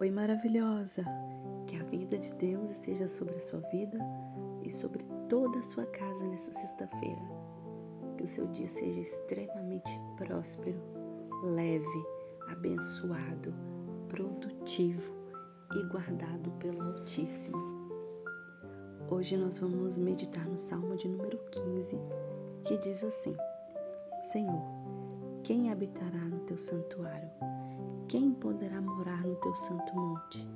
Oi, maravilhosa! Que a vida de Deus esteja sobre a sua vida e sobre toda a sua casa nessa sexta-feira. Que o seu dia seja extremamente próspero, leve, abençoado, produtivo e guardado pelo Altíssimo. Hoje nós vamos meditar no Salmo de número 15, que diz assim: Senhor, quem habitará no teu santuário? Quem poderá morar no teu santo monte?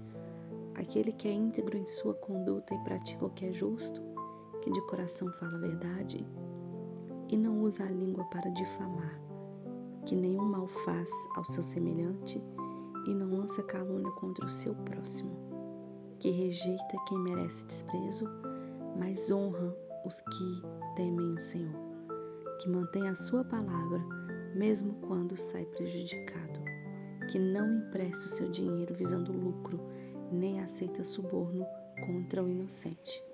Aquele que é íntegro em sua conduta e pratica o que é justo, que de coração fala a verdade e não usa a língua para difamar, que nenhum mal faz ao seu semelhante e não lança calúnia contra o seu próximo, que rejeita quem merece desprezo, mas honra os que temem o Senhor, que mantém a sua palavra mesmo quando sai prejudicado, que não empresta o seu dinheiro visando lucro, nem aceita suborno contra o inocente.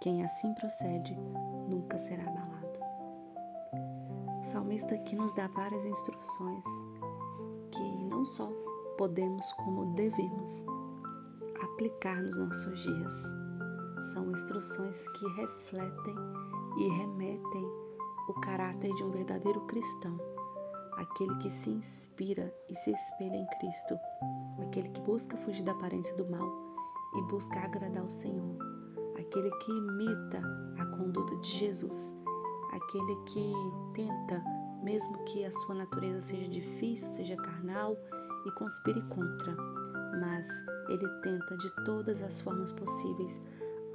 Quem assim procede nunca será abalado. O salmista aqui nos dá várias instruções que não só podemos, como devemos aplicar nos nossos dias. São instruções que refletem e remetem o caráter de um verdadeiro cristão, aquele que se inspira e se espelha em Cristo, aquele que busca fugir da aparência do mal e busca agradar o Senhor, aquele que imita a conduta de Jesus, aquele que tenta, mesmo que a sua natureza seja difícil, seja carnal e conspire contra, mas ele tenta de todas as formas possíveis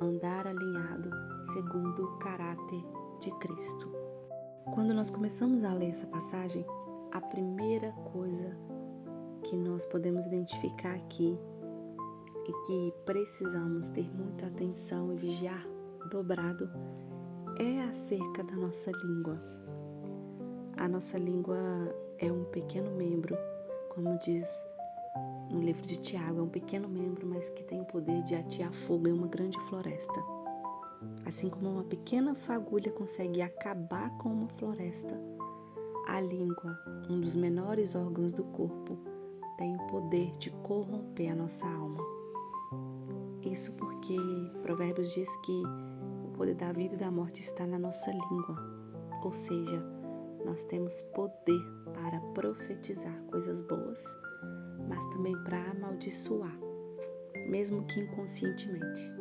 andar alinhado segundo o caráter de Cristo. Quando nós começamos a ler essa passagem, a primeira coisa que nós podemos identificar aqui e que precisamos ter muita atenção e vigiar dobrado é acerca da nossa língua. A nossa língua é um pequeno membro, como diz no livro de Tiago, é um pequeno membro, mas que tem o poder de atear fogo em uma grande floresta. Assim como uma pequena fagulha consegue acabar com uma floresta, a língua, um dos menores órgãos do corpo, tem o poder de corromper a nossa alma. Isso porque Provérbios diz que o poder da vida e da morte está na nossa língua, ou seja, nós temos poder para profetizar coisas boas, mas também para amaldiçoar, mesmo que inconscientemente.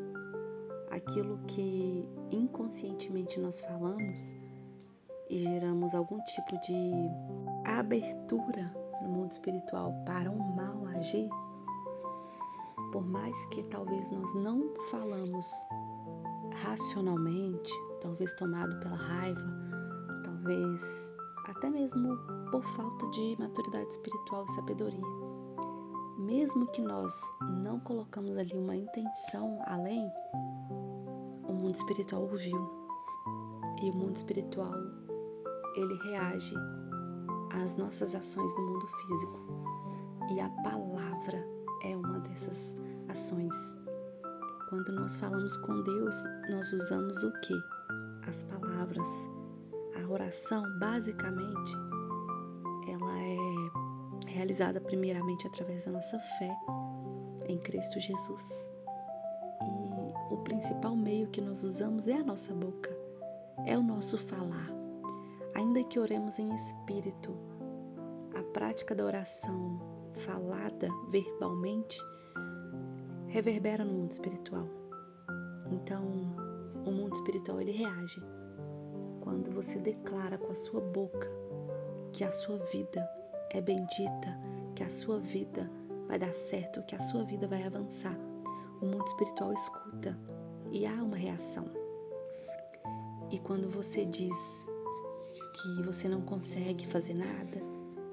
Aquilo que inconscientemente nós falamos e geramos algum tipo de abertura no mundo espiritual para um mal agir, por mais que talvez nós não falamos racionalmente, talvez tomado pela raiva, talvez até mesmo por falta de maturidade espiritual e sabedoria, mesmo que nós não colocamos ali uma intenção além, o mundo espiritual ouviu. E o mundo espiritual, ele reage às nossas ações no mundo físico. E a palavra é uma dessas ações. Quando nós falamos com Deus, nós usamos o quê? As palavras. A oração, basicamente, ela é realizada primeiramente através da nossa fé em Cristo Jesus. E o principal meio que nós usamos é a nossa boca, é o nosso falar. Ainda que oremos em espírito, a prática da oração falada verbalmente reverbera no mundo espiritual. Então, o mundo espiritual ele reage quando você declara com a sua boca que a sua vida é bendita, que a sua vida vai dar certo, que a sua vida vai avançar. O mundo espiritual escuta e há uma reação. E quando você diz que você não consegue fazer nada,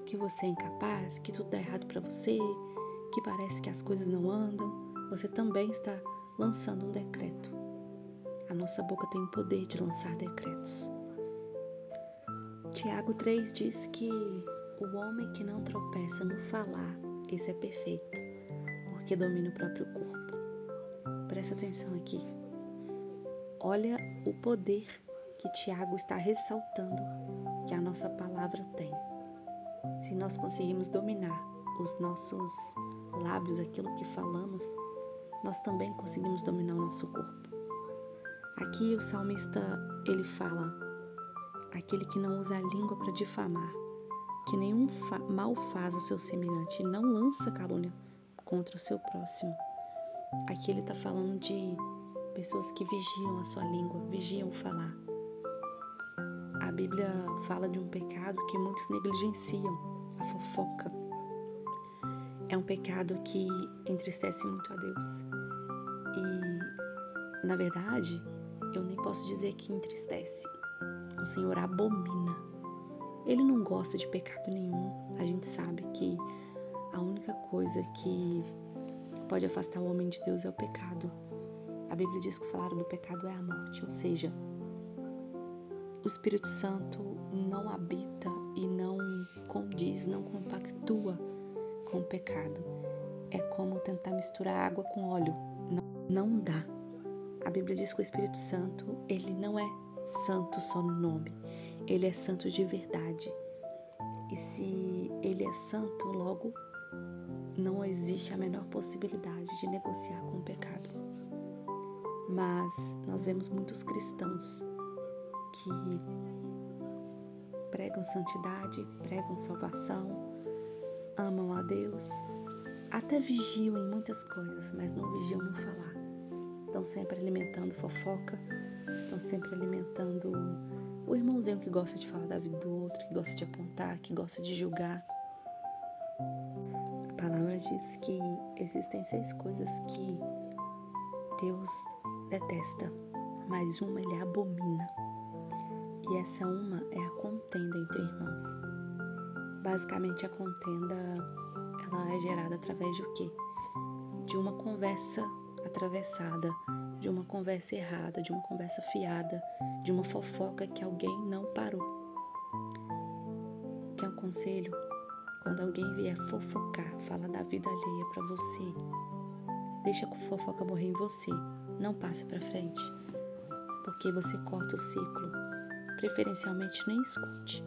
que você é incapaz, que tudo dá errado para você, que parece que as coisas não andam, você também está lançando um decreto. A nossa boca tem o poder de lançar decretos. Tiago 3 diz que o homem que não tropeça no falar, esse é perfeito, porque domina o próprio corpo. Presta atenção aqui. Olha o poder que Tiago está ressaltando que a nossa palavra tem. Se nós conseguirmos dominar os nossos lábios, aquilo que falamos, nós também conseguimos dominar o nosso corpo. Aqui o salmista, ele fala: aquele que não usa a língua para difamar, que nenhum mal faz ao seu semelhante, e não lança calúnia contra o seu próximo. Aqui ele está falando de pessoas que vigiam a sua língua, vigiam falar. A Bíblia fala de um pecado que muitos negligenciam, a fofoca. É um pecado que entristece muito a Deus. E, na verdade, eu nem posso dizer que entristece. O Senhor abomina. Ele não gosta de pecado nenhum. A gente sabe que a única coisa que pode afastar o homem de Deus é o pecado. A Bíblia diz que o salário do pecado é a morte, ou seja, o Espírito Santo não habita e não condiz, não compactua com o pecado. É como tentar misturar água com óleo. Não dá. A Bíblia diz que o Espírito Santo, ele não é santo só no nome. Ele é santo de verdade. E se ele é santo, logo não existe a menor possibilidade de negociar com o pecado. Mas nós vemos muitos cristãos que pregam santidade, pregam salvação, amam a Deus, até vigiam em muitas coisas, mas não vigiam no falar. Estão sempre alimentando fofoca, estão sempre alimentando o irmãozinho que gosta de falar da vida do outro, que gosta de apontar, que gosta de julgar. A palavra diz que existem 6 coisas que Deus detesta, mas uma ele abomina. E essa uma é a contenda entre irmãos. Basicamente a contenda, ela é gerada através de o quê? De uma conversa atravessada, de uma conversa errada, de uma conversa fiada, de uma fofoca que alguém não parou. Quer um conselho? Quando alguém vier fofocar, falar da vida alheia para você, deixa a fofoca morrer em você, não passe para frente, porque você corta o ciclo. Preferencialmente nem escute,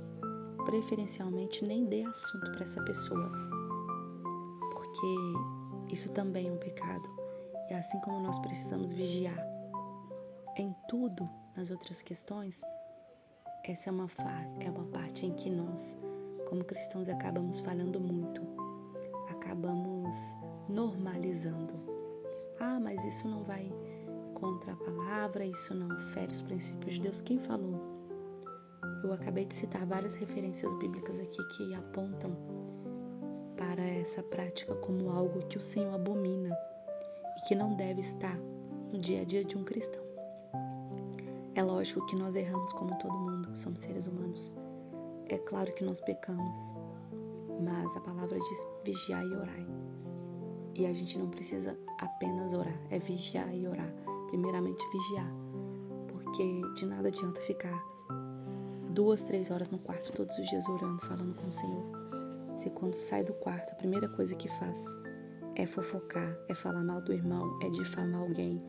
preferencialmente nem dê assunto para essa pessoa, porque isso também é um pecado. E assim como nós precisamos vigiar em tudo, nas outras questões, essa é uma parte em que nós, como cristãos, acabamos falhando muito, acabamos normalizando. Ah, mas isso não vai contra a palavra, isso não fere os princípios de Deus. Quem falou? Eu acabei de citar várias referências bíblicas aqui que apontam para essa prática como algo que o Senhor abomina e que não deve estar no dia a dia de um cristão. É lógico que nós erramos como todo mundo, somos seres humanos. É claro que nós pecamos, mas a palavra diz vigiar e orar. E a gente não precisa apenas orar, é vigiar e orar. Primeiramente vigiar, porque de nada adianta ficar 2, 3 horas no quarto todos os dias orando, falando com o Senhor. Se quando sai do quarto, a primeira coisa que faz é fofocar, é falar mal do irmão, é difamar alguém,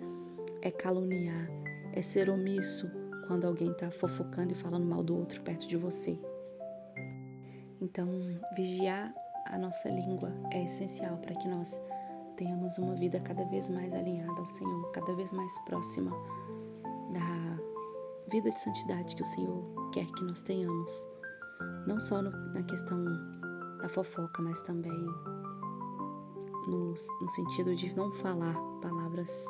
é caluniar, é ser omisso quando alguém está fofocando e falando mal do outro perto de você. Então, vigiar a nossa língua é essencial para que nós tenhamos uma vida cada vez mais alinhada ao Senhor, cada vez mais próxima da vida de santidade que o Senhor quer que nós tenhamos. Não só na questão da fofoca, mas também no sentido de não falar palavras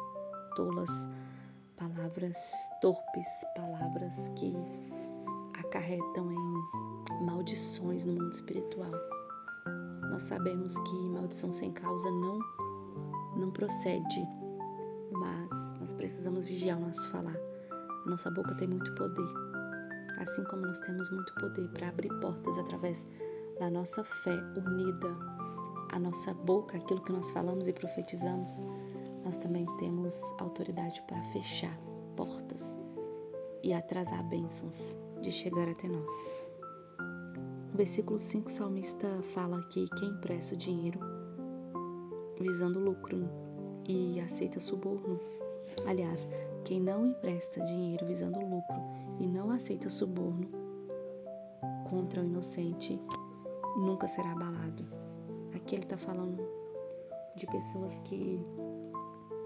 tolas, palavras torpes, palavras que acarretam em maldições no mundo espiritual. Nós sabemos que maldição sem causa não procede, mas nós precisamos vigiar o nosso falar. A nossa boca tem muito poder, assim como nós temos muito poder para abrir portas através da nossa fé unida. A nossa boca, aquilo que nós falamos e profetizamos, nós também temos autoridade para fechar portas e atrasar bênçãos de chegar até nós. No versículo 5, o salmista fala que quem empresta dinheiro visando lucro e aceita suborno, aliás, quem não empresta dinheiro visando lucro e não aceita suborno contra o inocente nunca será abalado. Aqui ele está falando de pessoas que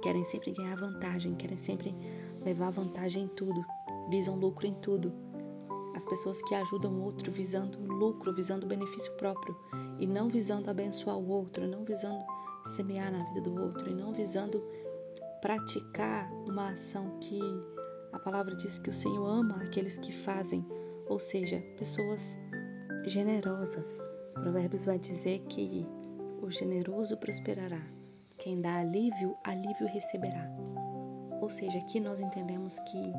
querem sempre ganhar vantagem, querem sempre levar vantagem em tudo, visam lucro em tudo. As pessoas que ajudam o outro visando lucro, visando benefício próprio e não visando abençoar o outro, não visando semear na vida do outro e não visando praticar uma ação que a palavra diz que o Senhor ama aqueles que fazem, ou seja, pessoas generosas. Provérbios vai dizer que o generoso prosperará. Quem dá alívio, alívio receberá. Ou seja, aqui nós entendemos que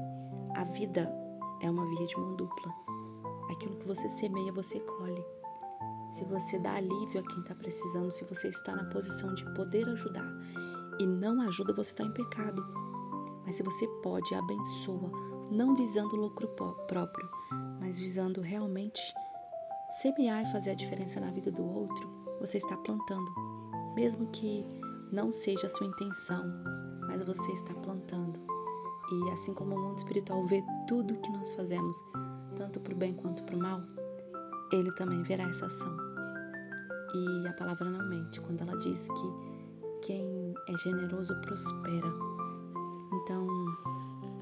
a vida é uma via de mão dupla. Aquilo que você semeia, você colhe. Se você dá alívio a quem está precisando, se você está na posição de poder ajudar e não ajuda, você está em pecado. Mas se você pode, abençoa, não visando lucro próprio, mas visando realmente semear e fazer a diferença na vida do outro, você está plantando. Mesmo que não seja a sua intenção, mas você está plantando. E assim como o mundo espiritual vê tudo que nós fazemos, tanto para o bem quanto para o mal, ele também verá essa ação. E a palavra não mente quando ela diz que quem é generoso prospera. Então,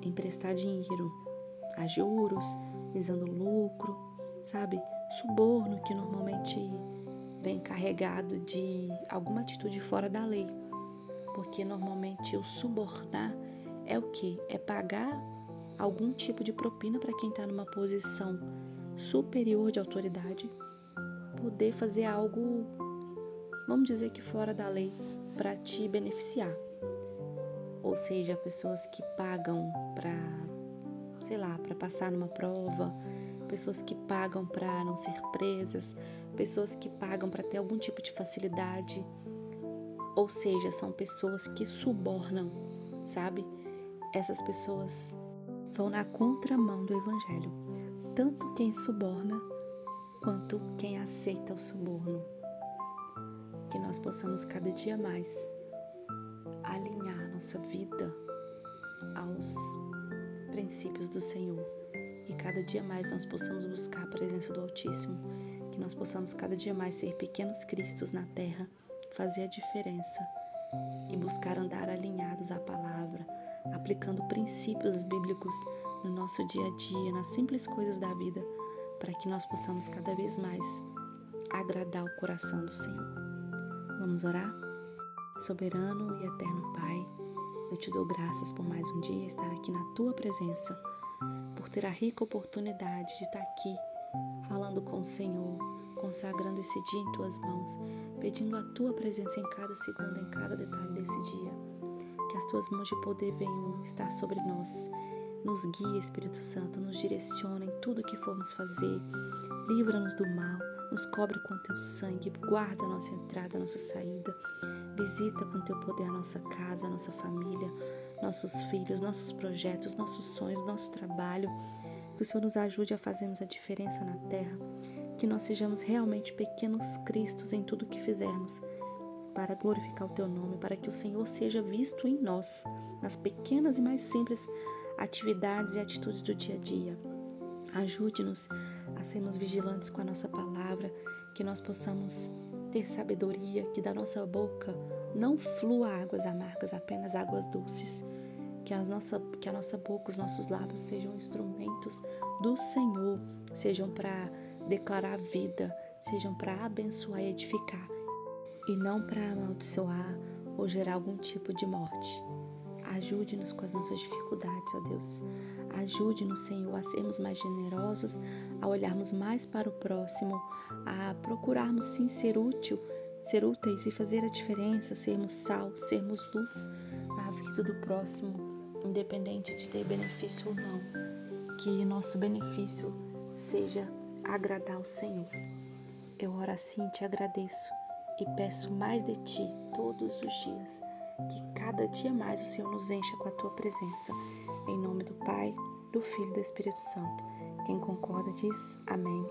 emprestar dinheiro a juros, visando lucro, sabe? Suborno, que normalmente vem carregado de alguma atitude fora da lei. Porque normalmente o subornar é o quê? É pagar algum tipo de propina para quem está numa posição superior de autoridade, poder fazer algo, vamos dizer que fora da lei, para te beneficiar. Ou seja, pessoas que pagam para, para passar numa prova, pessoas que pagam para não ser presas, pessoas que pagam para ter algum tipo de facilidade. Ou seja, são pessoas que subornam, sabe? Essas pessoas vão na contramão do Evangelho. Tanto quem suborna, quanto quem aceita o suborno. Que nós possamos cada dia mais alinhar nossa vida aos princípios do Senhor. Que cada dia mais nós possamos buscar a presença do Altíssimo. Que nós possamos cada dia mais ser pequenos cristos na terra, fazer a diferença e buscar andar alinhados à palavra, aplicando princípios bíblicos no nosso dia a dia, nas simples coisas da vida, para que nós possamos cada vez mais agradar o coração do Senhor. Vamos orar? Soberano e eterno Pai, eu te dou graças por mais um dia estar aqui na Tua presença, por ter a rica oportunidade de estar aqui falando com o Senhor, consagrando esse dia em Tuas mãos, pedindo a Tua presença em cada segundo, em cada detalhe desse dia. Que as Tuas mãos de poder venham estar sobre nós. Nos guie, Espírito Santo, nos direcione em tudo que formos fazer. Livra-nos do mal, nos cobre com Teu sangue, guarda a nossa entrada, a nossa saída. Visita com Teu poder a nossa casa, a nossa família, nossos filhos, nossos projetos, nossos sonhos, nosso trabalho. Que o Senhor nos ajude a fazermos a diferença na terra. Que nós sejamos realmente pequenos cristos em tudo que fizermos, para glorificar o Teu nome, para que o Senhor seja visto em nós, nas pequenas e mais simples atividades e atitudes do dia a dia. Ajude-nos a sermos vigilantes com a nossa palavra, que nós possamos ter sabedoria, que da nossa boca não flua águas amargas, apenas águas doces. Que a nossa boca, os nossos lábios sejam instrumentos do Senhor, sejam para declarar vida, sejam para abençoar e edificar, e não para amaldiçoar ou gerar algum tipo de morte. Ajude-nos com as nossas dificuldades, ó Deus. Ajude-nos, Senhor, a sermos mais generosos, a olharmos mais para o próximo, a procurarmos sim ser úteis e fazer a diferença, sermos sal, sermos luz na vida do próximo, independente de ter benefício ou não. Que nosso benefício seja agradar ao Senhor. Eu oro assim, te agradeço e peço mais de Ti todos os dias. Que cada dia mais o Senhor nos encha com a Tua presença. Em nome do Pai, do Filho e do Espírito Santo. Quem concorda diz amém.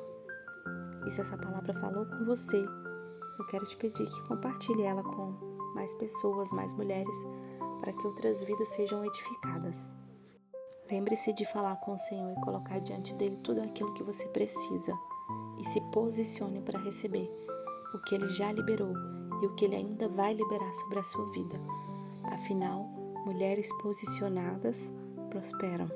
E se essa palavra falou com você, eu quero te pedir que compartilhe ela com mais pessoas, mais mulheres, para que outras vidas sejam edificadas. Lembre-se de falar com o Senhor e colocar diante dele tudo aquilo que você precisa. E se posicione para receber o que Ele já liberou e o que Ele ainda vai liberar sobre a sua vida. Afinal, mulheres posicionadas prosperam.